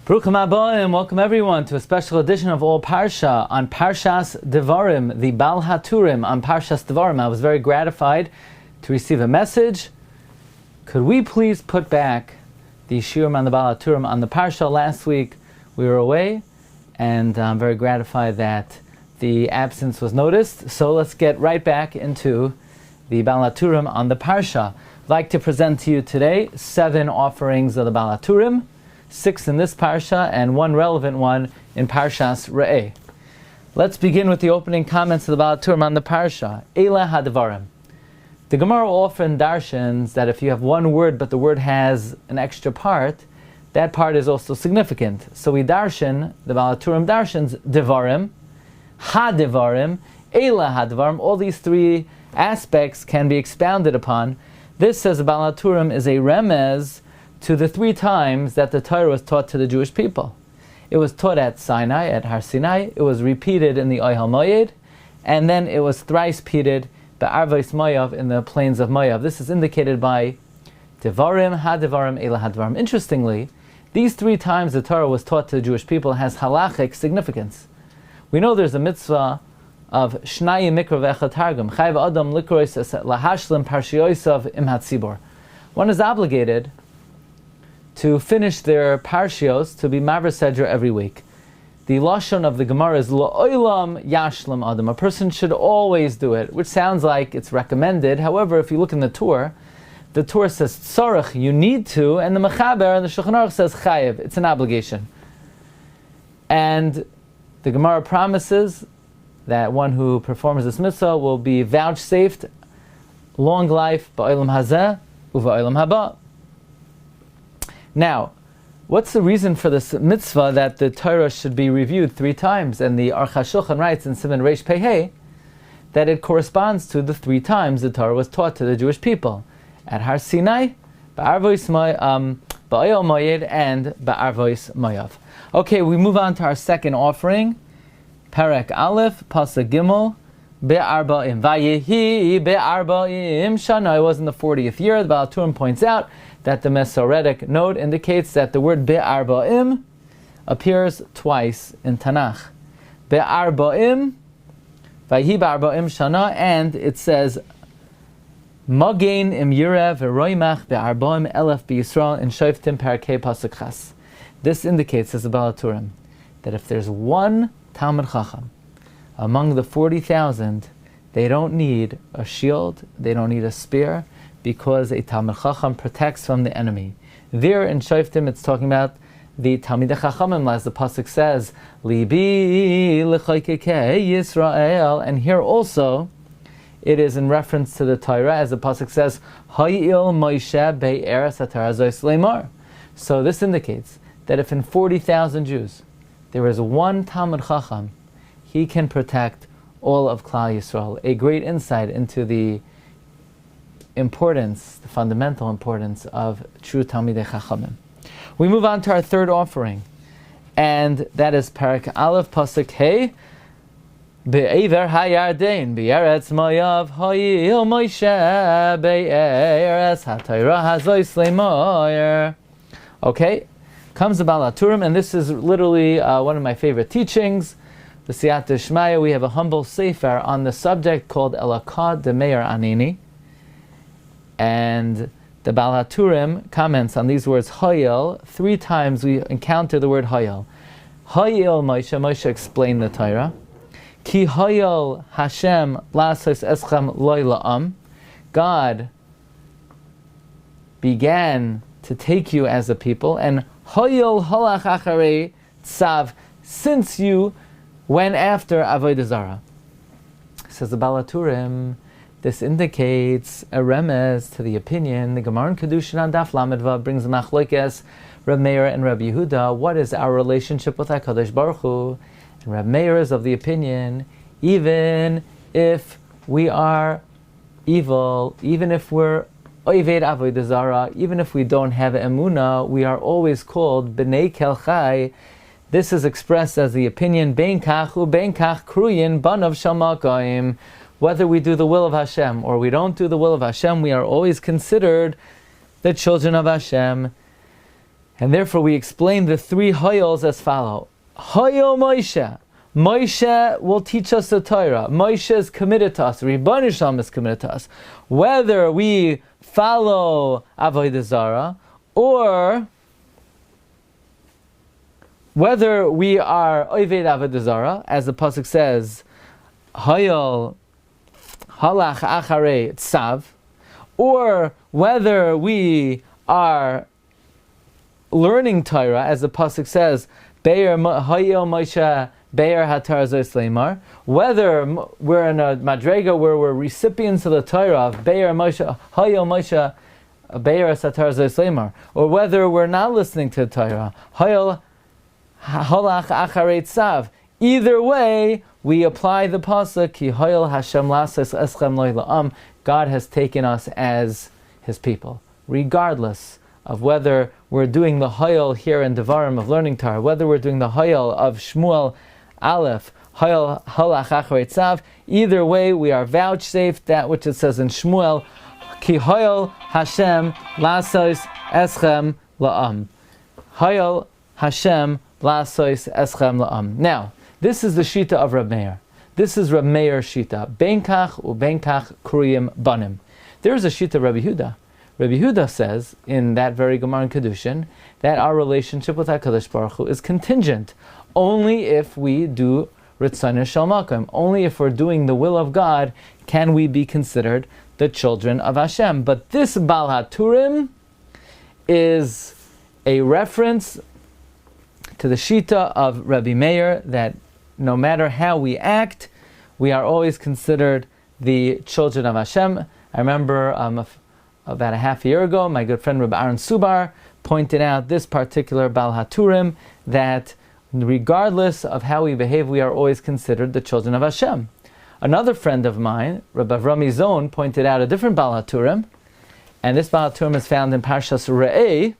Bruchim Abayim, welcome everyone to a special edition of All Parsha on Parshas Devarim, the Bal Haturim on Parshas Devarim. I was very gratified to receive a message. Could we please put back the Shiurim on the Bal Haturim on the Parsha? Last week we were away, and I'm very gratified that the absence was noticed. So let's get right back into the Bal Haturim on the Parsha. I'd like to present to you today 7 offerings of the Bal Haturim, 6 in this Parsha, and 1 relevant one in Parshas Re'eh. Let's begin with the opening comments of the Bal Haturim on the Parsha. Eila HaDevarim. The Gemara often darshans that if you have one word but the word has an extra part, that part is also significant. So we darshan, the Bal Haturim darshans, Devarim, HaDevarim, Eila HaDevarim. All these 3 aspects can be expounded upon. This, says the Bal Haturim, is a remez to the 3 times that the Torah was taught to the Jewish people. It was taught at Sinai, at Har Sinai. It was repeated in the Ohel Moed, and then it was thrice repeated Be'arvos Moav in the plains of Moav. This is indicated by Devarim, HaDevarim, Eila HaDevarim. Interestingly, these 3 times the Torah was taught to the Jewish people has halachic significance. We know there's a mitzvah of Shnayim Mikra V'Echad Targum, Chayv Adam Likrois Lahashlim Parshiyosav Im HaTzibor. One is obligated to finish their parshios, to be maver sedra every week. The lashon of the Gemara is La'olam Yashlam Adam. A person should always do it, which sounds like it's recommended. However, if you look in the Torah says tzarech, you need to, and the Mechaber and the Shulchan Aruch says chayev, it's an obligation. And the Gemara promises that one who performs this mitzvah will be vouchsafed long life ba'olam hazeh uva'olam haba. Now, what's the reason for this mitzvah that the Torah should be reviewed 3 times? And the Aruch HaShulchan writes in Siman Reish Pei that it corresponds to the 3 times the Torah was taught to the Jewish people. At Har Sinai, Ba'arvos Ohel Moed, and Ba'arvos Moav. Okay, we move on to our second offering. Perek Aleph, Pasuk Gimel, Be'arba'im. Vayehi Be'arba'im Shana. It was in the 40th year. The Bal Haturim points out that the Masoretic note indicates that the word Be'arba'im appears twice in Tanakh. Be'arba'im, Vayehi Be'arba'im Shana, and it says Magain im Yireh v'roimach be'arba'im elef b'Yisrael in Shoftim Parakei Pasuk Chas. This indicates, as the Bal Haturim, that if there's one Talmid Chacham among the 40,000, they don't need a shield, they don't need a spear, because a Talmid Chacham protects from the enemy. There in Shoftim it's talking about the Talmidei Chachamim, as the Pasuk says, Libi l'chaykekei Yisrael, and here also it is in reference to the Torah, as the Pasuk says, Hayil Moshe be'eretz hatarazos leimar. So this indicates that if in 40,000 Jews there is one Talmid Chacham, he can protect all of Klal Yisrael. A great insight into the importance, the fundamental importance of true Talmidei Chachamim. We move on to our third offering, and that is Perek Aleph Pasuk Hey, Be'ever hayardein be'eretz Moav hayil Moshe be'eretz haTorah hazos leimar. Okay, comes the Bal Haturim, and this is literally one of my favorite teachings. The Siyata Shmaya, we have a humble sefer on the subject called Elakad de Meir Anini, and the Bal Haturim comments on these words Hayil. 3 times we encounter the word Hayil. Hayil Moshe explained the Torah. Ki Hayil Hashem lasos eschem loy la'am. God began to take you as a people, and Hayil halach acharei tzav, since you went after avodah zarah. Says the Bal Haturim, this indicates a remez to the opinion. The Gemara in Kedushin on Daf Lamed Vav brings the machlokes Reb Meir and Reb Yehuda. What is our relationship with HaKadosh Baruch Hu? And Reb Meir is of the opinion, even if we are evil, even if we're oived avodah zarah, even if we don't have emunah, we are always called b'nei kel chai. This is expressed as the opinion ben kach u ben kach kruyin banav shel makayim. Whether we do the will of Hashem or we don't do the will of Hashem, we are always considered the children of Hashem. And therefore we explain the three Hayals as follow. Hayal Moshe. Moshe will teach us the Torah. Moshe is committed to us. Ribbon Shalom is committed to us. Whether we follow Avodah Zarah or whether we are Oved Avodah Zarah, as the pasuk says, Hayal Halach Acharei Tzav, or whether we are learning Torah, as the pasuk says, Be'er Hayal Moshe Be'er Hatar Zos Leimar, whether we're in a madrega where we're recipients of the Torah of Be'er Moshe Hayal Moshe Be'er Hatar Zos Leimar, or whether we're not listening to the Torah Hayal Halach Acharei Tzav. Either way, we apply the pasuk Ki Hayal Hashem Lasas Eschem Lo La'am. God has taken us as His people, regardless of whether we're doing the Hayal here in Devarim of learning Torah, whether we're doing the Hayal of Shmuel Aleph, Hayal Halach Acharei Tzav. Either way, we are vouchsafed that which it says in Shmuel, Ki Hayal Hashem Lasos Eschem La'am. Hayal Hashem Lasos Eschem La'am. Now, this is the Shita of Reb Meir. This is Reb Meir's Shita. Benkach ubenkach kuriyim banim. There is a Shita of Rabbi Huda. Rabbi Huda says, in that very Gemara in Kedushin, that our relationship with HaKadosh Baruch Hu is contingent only if we do Ritzonah Shel Makom. Only if we're doing the will of God can we be considered the children of Hashem. But this Bal Haturim is a reference to the Shita of Rabbi Meir that no matter how we act, we are always considered the children of Hashem. I remember about a half a year ago, my good friend Rabbi Aaron Subar pointed out this particular Bal Haturim, that regardless of how we behave, we are always considered the children of Hashem. Another friend of mine, Rabbi Avrami Zon, pointed out a different Bal Haturim, and this Bal Haturim is found in Parshas Re'eh,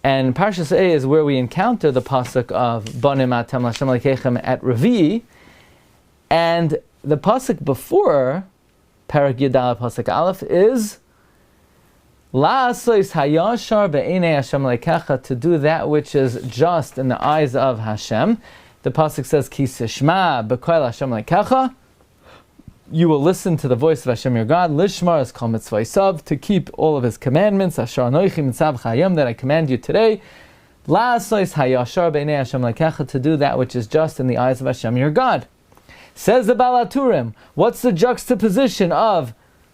and Parshas Re'eh is where we encounter the pasuk of Banim Atem L'Hashem Elokeichem at Revi'i, and the pasuk before Parak Yudal pasuk Aleph is La'asos hayashar be'enei Hashem Elokecha, to do that which is just in the eyes of Hashem. The pasuk says, Ki sishma b'koil Hashem Elokecha, you will listen to the voice of Hashem your God. Lishmar is kol mitzvaysav, to keep all of His commandments. Asher anochi mitzav chayim, that I command you today. La'asos hayashar be'enei Hashem Elokecha, to do that which is just in the eyes of Hashem your God. Says the Bal Haturim, what's the juxtaposition of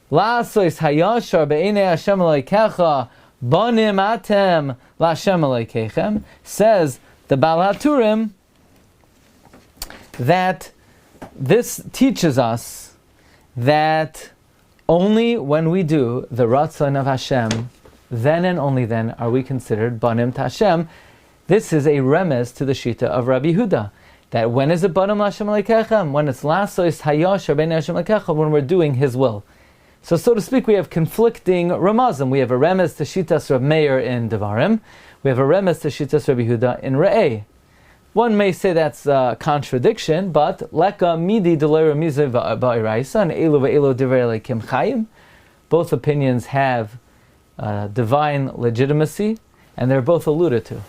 La'asos hayashar be'enei Hashem Elokecha banim atem la'Hashem Elokeichem? Says the Bal Haturim that this teaches us that only when we do the Ratzon of Hashem, then and only then are we considered Banim to Hashem. This is a remez to the Shita of Rabbi Huda, that when is it Banim L'Hashem Elokeichem? When it's La'asos hayashar be'enei Hashem Elokecha, when we're doing His will. So to speak, we have conflicting ramazim. We have a remez to Shitas Reb Meir in Devarim. We have a remez to Shitas Rabbi Huda in Re'eh. One may say that's a contradiction, but leka midi delera mize ba'iraisa and elu ve'elu divrei lekim chayim. Both opinions have divine legitimacy, and they're both alluded to.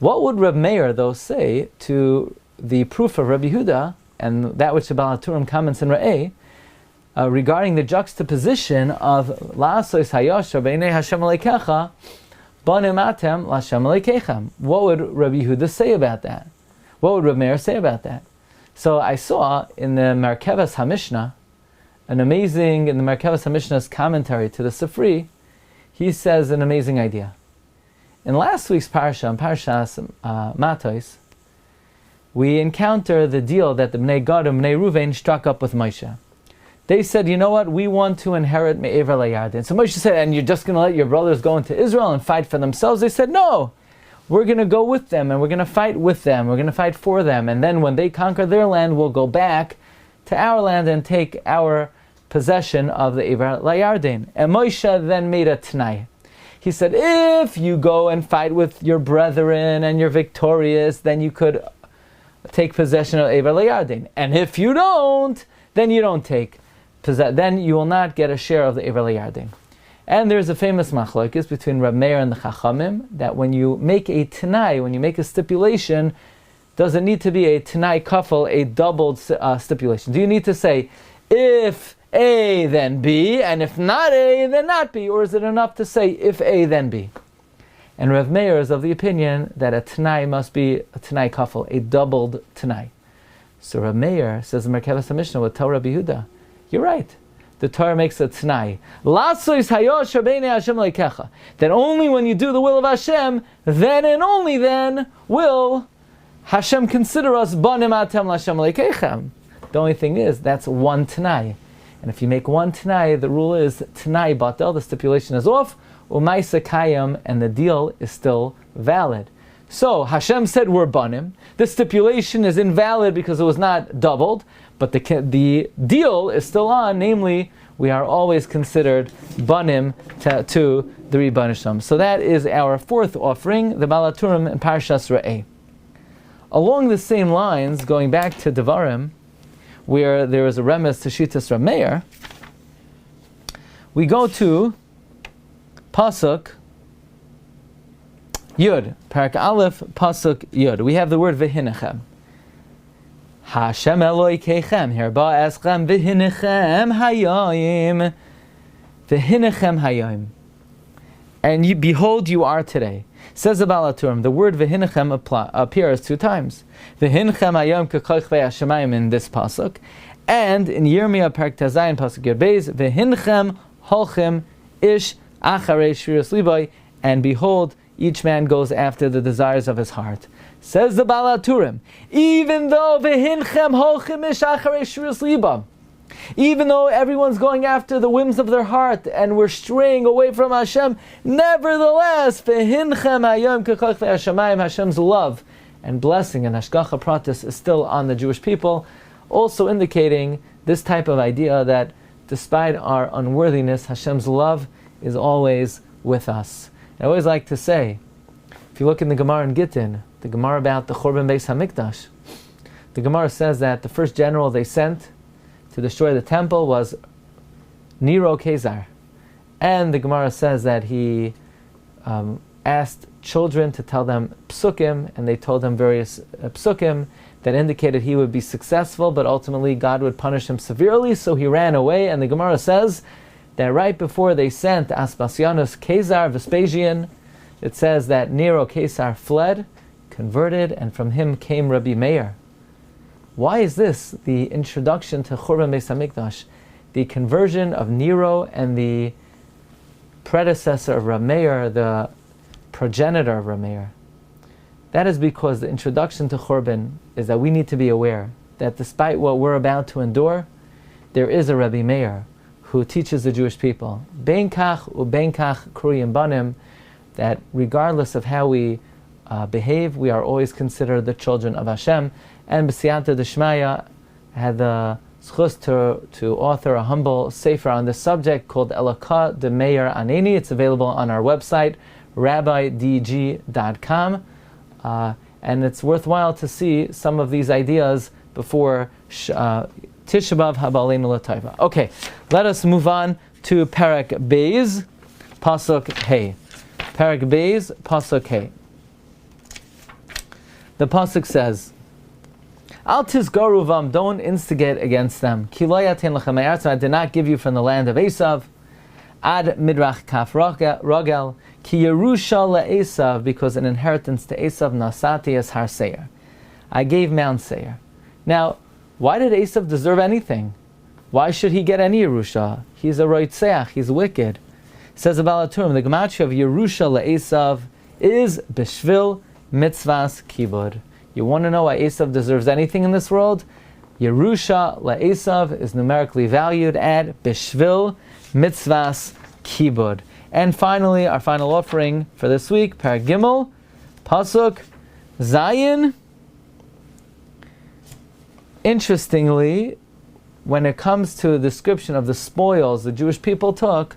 What would Reb Meir, though, say to the proof of Rabbi Huda and that which the Bal Haturim comments in Re'eh regarding the juxtaposition of La'asos hayashar be'enei Hashem Elokecha banim atem L'Hashem Elokeichem? What would Rabbi Huda say about that? What would Reb Meir say about that? So I saw in the Merkevas HaMishnah, in the Merkevas HaMishnah's commentary to the Sifri, he says an amazing idea. In last week's Parsha, in Parshas Matos, we encounter the deal that the Bnei Gad and Bnei Ruvain struck up with Moshe. They said, you know what, we want to inherit Me'ever LaYarden. So Moshe said, and you're just going to let your brothers go into Israel and fight for themselves? They said, no, we're going to go with them, and we're going to fight with them, we're going to fight for them, and then when they conquer their land, we'll go back to our land and take our possession of the Me'ever LaYarden. And Moshe then made a T'nai. He said, if you go and fight with your brethren and you're victorious, then you could take possession of Me'ever LaYarden. And if you don't, then you don't take. Then you will not get a share of the Me'ever LaYarden. And there's a famous machlokes between Reb Meir and the Chachamim that when you make a Tanai, when you make a stipulation, does it need to be a Tanai kafel, a doubled stipulation? Do you need to say, if A, then B, and if not A, then not B? Or is it enough to say, if A, then B? And Reb Meir is of the opinion that a Tanai must be a Tanai kafel, a doubled Tanai. So Reb Meir says in Merkavas HaMishnah with Torah Rabbi Yehuda, you're right. The Torah makes a Tanai. That only when you do the will of Hashem, then and only then will Hashem consider us banim atem l'Hashem leikeichem. The only thing is, that's one Tanai. And if you make one Tanai, the rule is Tanai batel, the stipulation is off, u'maisa kayam, and the deal is still valid. So Hashem said we're banim. The stipulation is invalid because it was not doubled, but the deal is still on. Namely, we are always considered banim to the Rebbeinu Shalom. So that is our fourth offering, the Baal Haturim and Parshas Re'eh. Along the same lines, going back to Devarim, where there is a remes to Shitas Reb Meir, we go to Pasuk Yud, Parak Aleph, Pasuk Yud. We have the word V'hinechem. Hashem Eloikeichem, herba eschem V'hinechem hayayim. V'hinechem hayayim. And you, behold, you are today. Says the Baal Haturim, the word V'hinechem appears 2 times. V'hinechem hayayim k'koich v'yashamayim in this Pasuk. And in Yirmiyah, Parak Tazayin, Pasuk Yud Beis, V'hinechem holchem ish acharei shviras libay. And behold, each man goes after the desires of his heart. Says the Baal Haturim, even though v'hinchem holchem ish acharei shviras libam, even though everyone's going after the whims of their heart and we're straying away from Hashem, nevertheless, v'hinchem hayom k'koch v'yashamayim, Hashem's love and blessing and hashgacha pratis is still on the Jewish people, also indicating this type of idea that despite our unworthiness, Hashem's love is always with us. I always like to say, if you look in the Gemara in Gittin, the Gemara about the Churban Beis HaMikdash, the Gemara says that the first general they sent to destroy the temple was Nero Caesar. And the Gemara says that he asked children to tell them psukim, and they told him various psukim that indicated he would be successful, but ultimately God would punish him severely, so he ran away. And the Gemara says that right before they sent Aspasianus Caesar Vespasian, it says that Nero Caesar fled, converted, and from him came Rabbi Meir. Why is this the introduction to Churban Beis HaMikdash, the conversion of Nero and the predecessor of Rabbi Meir, the progenitor of Rabbi Meir? That is because the introduction to Churban is that we need to be aware that despite what we're about to endure, there is a Rabbi Meir who teaches the Jewish people, bein kach ubein kach kruyim banim, that regardless of how we behave, we are always considered the children of Hashem. And b'siyata d'shmaya, I had the zchus to author a humble sefer on this subject called Elokah de Meir Aneni. It's available on our website, rabbidg.com. And it's worthwhile to see some of these ideas before Tisha B'Av Habaleinu L'Taiva. Okay, let us move on to Parak Beis, Pasuk Hey. Parak Beis, Pasuk Hey. The Pasuk says, Al tizgaruvam, don't instigate against them. Ki lo yaten lechem ha'aretz, I did not give you from the land of Esav. Ad midrach kaf rogel, ki Yerusha le'Esav, because an inheritance to Esav nasati es har Seir. I gave Mount Seir. Now, why did Esav deserve anything? Why should he get any Yerusha? He's a roitzeach, he's wicked. Says the Baal Haturim, the gematria of Yerusha le'Esav is b'shvil mitzvahs kibud. You want to know why Esav deserves anything in this world? Yerusha le'Esav is numerically valued at b'shvil mitzvahs kibud. And finally, our final offering for this week, Parak Gimel, Pasuk Zayin. Interestingly, when it comes to the description of the spoils the Jewish people took,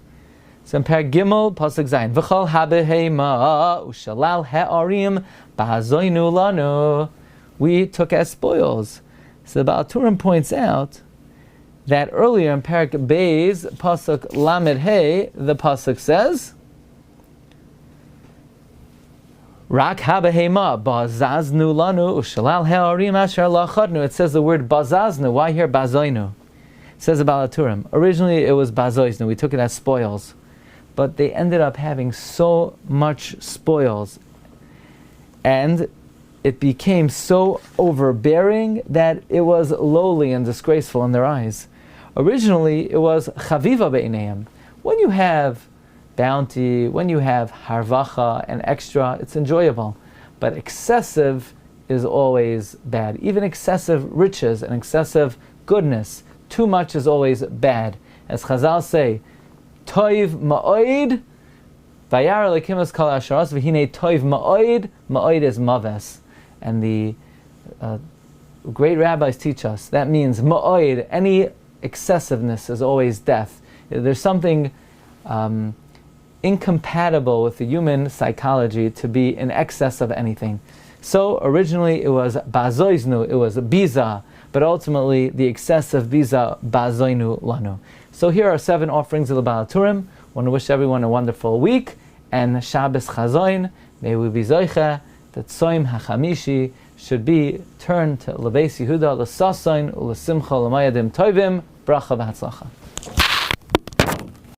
so in Parak Gimel, Pasuk Zayin, V'chol habehema ushalal ha'arim ba'azoinu lanu, we took as spoils. So the Baal Haturim points out that earlier in Parak Beis, Pasuk Lamed Hey, the Pasuk says, Rak habehema bazaznu lanu ushalal ha'arim asher lachadnu. It says the word bazaznu. Why here bazoinu? It says about Haturim. Originally it was bazoiznu. We took it as spoils. But they ended up having so much spoils. And it became so overbearing that it was lowly and disgraceful in their eyes. Originally it was chaviva be'inayim. When you have bounty, when you have harvacha and extra, it's enjoyable. But excessive is always bad. Even excessive riches and excessive goodness, too much is always bad. As Chazal say, toiv ma'oid, vayar lekimas kal asharas, v'hine toiv ma'oid, ma'oid is maves. And the great rabbis teach us, that means ma'oid, any excessiveness is always death. There's something incompatible with the human psychology to be in excess of anything. So originally it was bazoiznu, it was biza, but ultimately the excessive biza bazoinu lanu. So here are 7 offerings of the Baal Haturim. I want to wish everyone a wonderful week and Shabbos Chazoin. May we be zoicha that Tzoim HaChamishi should be turned to Lebeis Yehuda, L'Sasoin, U'Lesimcha, L'Mayadim Tovim, Bracha v'Hatzlacha.